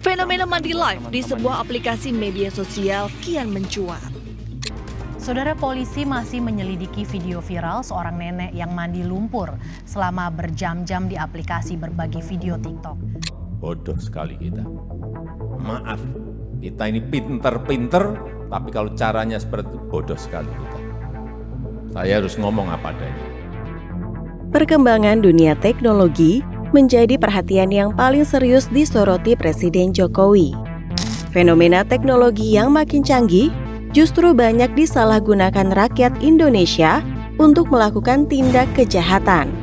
Fenomena mandi live di sebuah aplikasi media sosial kian mencuat. Saudara, polisi masih menyelidiki video viral seorang nenek yang mandi lumpur selama berjam-jam di aplikasi berbagi video TikTok. Bodoh sekali kita. Maaf, kita ini pinter-pinter, tapi kalau caranya seperti itu bodoh sekali kita. Saya harus ngomong apa adanya. Perkembangan dunia teknologi menjadi perhatian yang paling serius disoroti Presiden Jokowi. Fenomena teknologi yang makin canggih justru banyak disalahgunakan rakyat Indonesia untuk melakukan tindak kejahatan.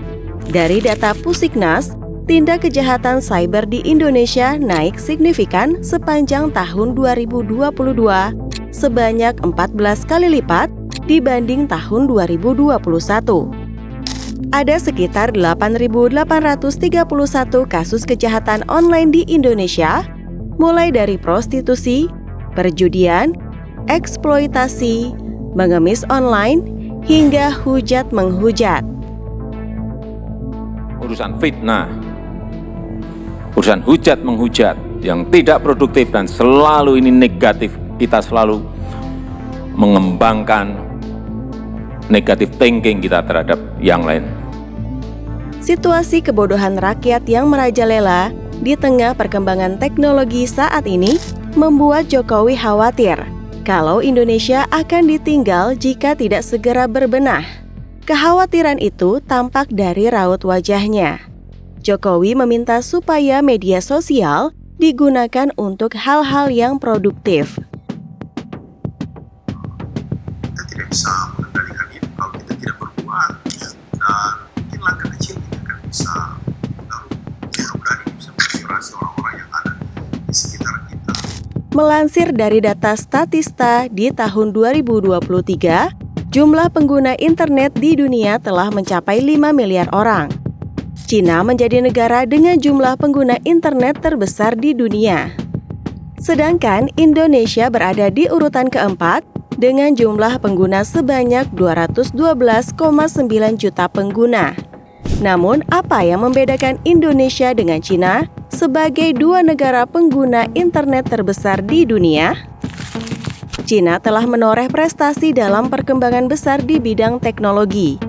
Dari data Pusiknas, tindak kejahatan cyber di Indonesia naik signifikan sepanjang tahun 2022 sebanyak 14 kali lipat dibanding tahun 2021. Ada sekitar 8.831 kasus kejahatan online di Indonesia, mulai dari prostitusi, perjudian, eksploitasi, mengemis online, hingga hujat-menghujat. Urusan fitnah, urusan hujat-menghujat yang tidak produktif dan selalu ini negatif, kita selalu mengembangkan negative thinking kita terhadap yang lain. Situasi kebodohan rakyat yang merajalela di tengah perkembangan teknologi saat ini membuat Jokowi khawatir kalau Indonesia akan ditinggal jika tidak segera berbenah. Kekhawatiran itu tampak dari raut wajahnya. Jokowi meminta supaya media sosial digunakan untuk hal-hal yang produktif. Kita tidak bisa mengendalikan itu kalau kita tidak berbuat, dan mungkin langkah kecil kita akan bisa mudah-mudahan bisa menginspirasi orang-orang yang ada di sekitar kita. Melansir dari data Statista di tahun 2023, jumlah pengguna internet di dunia telah mencapai 5 miliar orang. Cina menjadi negara dengan jumlah pengguna internet terbesar di dunia. Sedangkan Indonesia berada di urutan keempat dengan jumlah pengguna sebanyak 212,9 juta pengguna. Namun, apa yang membedakan Indonesia dengan Cina sebagai dua negara pengguna internet terbesar di dunia? Cina telah menoreh prestasi dalam perkembangan besar di bidang teknologi.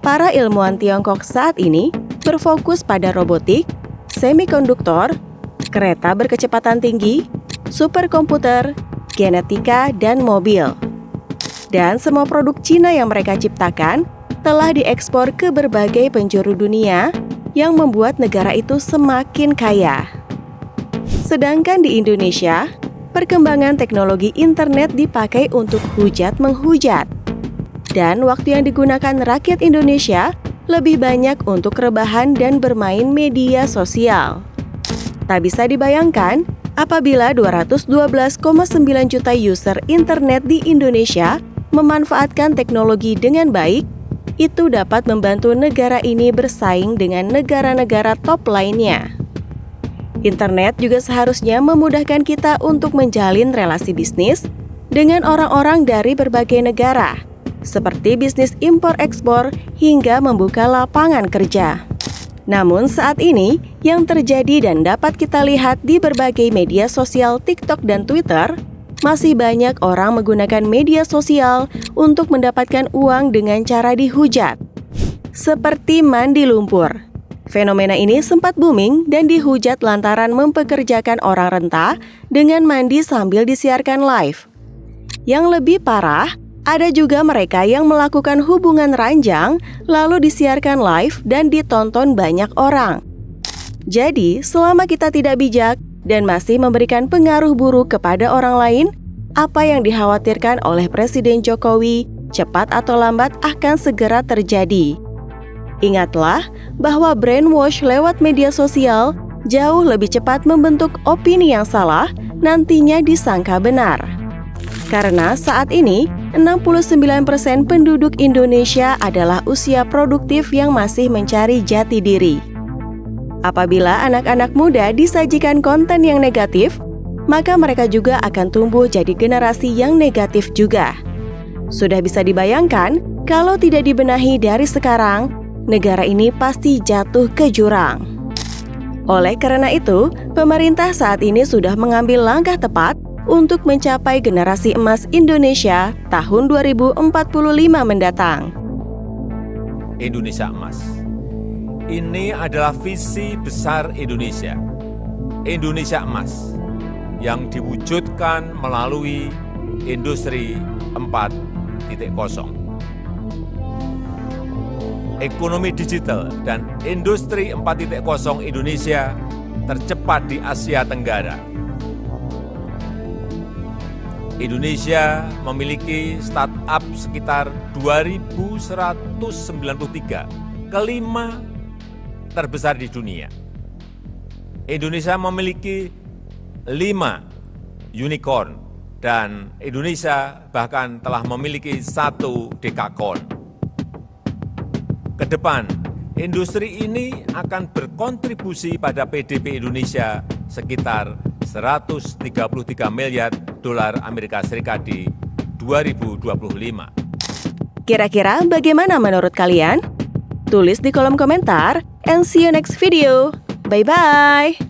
Para ilmuwan Tiongkok saat ini berfokus pada robotik, semikonduktor, kereta berkecepatan tinggi, superkomputer, genetika, dan mobil. Dan semua produk Cina yang mereka ciptakan telah diekspor ke berbagai penjuru dunia yang membuat negara itu semakin kaya. Sedangkan di Indonesia, perkembangan teknologi internet dipakai untuk hujat-menghujat. Dan waktu yang digunakan rakyat Indonesia lebih banyak untuk rebahan dan bermain media sosial. Tak bisa dibayangkan apabila 212,9 juta user internet di Indonesia memanfaatkan teknologi dengan baik, itu dapat membantu negara ini bersaing dengan negara-negara top lainnya. Internet juga seharusnya memudahkan kita untuk menjalin relasi bisnis dengan orang-orang dari berbagai negara, seperti bisnis impor-ekspor hingga membuka lapangan kerja. Namun saat ini, yang terjadi dan dapat kita lihat di berbagai media sosial TikTok dan Twitter, masih banyak orang menggunakan media sosial untuk mendapatkan uang dengan cara dihujat. Seperti mandi lumpur. Fenomena ini sempat booming dan dihujat lantaran mempekerjakan orang renta dengan mandi sambil disiarkan live. Yang lebih parah, ada juga mereka yang melakukan hubungan ranjang lalu disiarkan live dan ditonton banyak orang. Jadi, selama kita tidak bijak dan masih memberikan pengaruh buruk kepada orang lain, apa yang dikhawatirkan oleh Presiden Jokowi cepat atau lambat akan segera terjadi. Ingatlah bahwa brainwash lewat media sosial jauh lebih cepat membentuk opini yang salah, nantinya disangka benar. Karena saat ini, 69% penduduk Indonesia adalah usia produktif yang masih mencari jati diri. Apabila anak-anak muda disajikan konten yang negatif, maka mereka juga akan tumbuh jadi generasi yang negatif juga. Sudah bisa dibayangkan, kalau tidak dibenahi dari sekarang, negara ini pasti jatuh ke jurang. Oleh karena itu, pemerintah saat ini sudah mengambil langkah tepat untuk mencapai generasi emas Indonesia tahun 2045 mendatang. Indonesia Emas. Ini adalah visi besar Indonesia. Indonesia Emas yang diwujudkan melalui Industri 4.0. Ekonomi digital dan Industri 4.0 Indonesia tercepat di Asia Tenggara. Indonesia memiliki startup sekitar 2.193, kelima terbesar di dunia. Indonesia memiliki 5 unicorn dan Indonesia bahkan telah memiliki 1 dekakorn. Kedepan, industri ini akan berkontribusi pada PDB Indonesia sekitar 133 miliar dolar Amerika Serikat di 2025. Kira-kira bagaimana menurut kalian? Tulis di kolom komentar and see you next video. Bye-bye!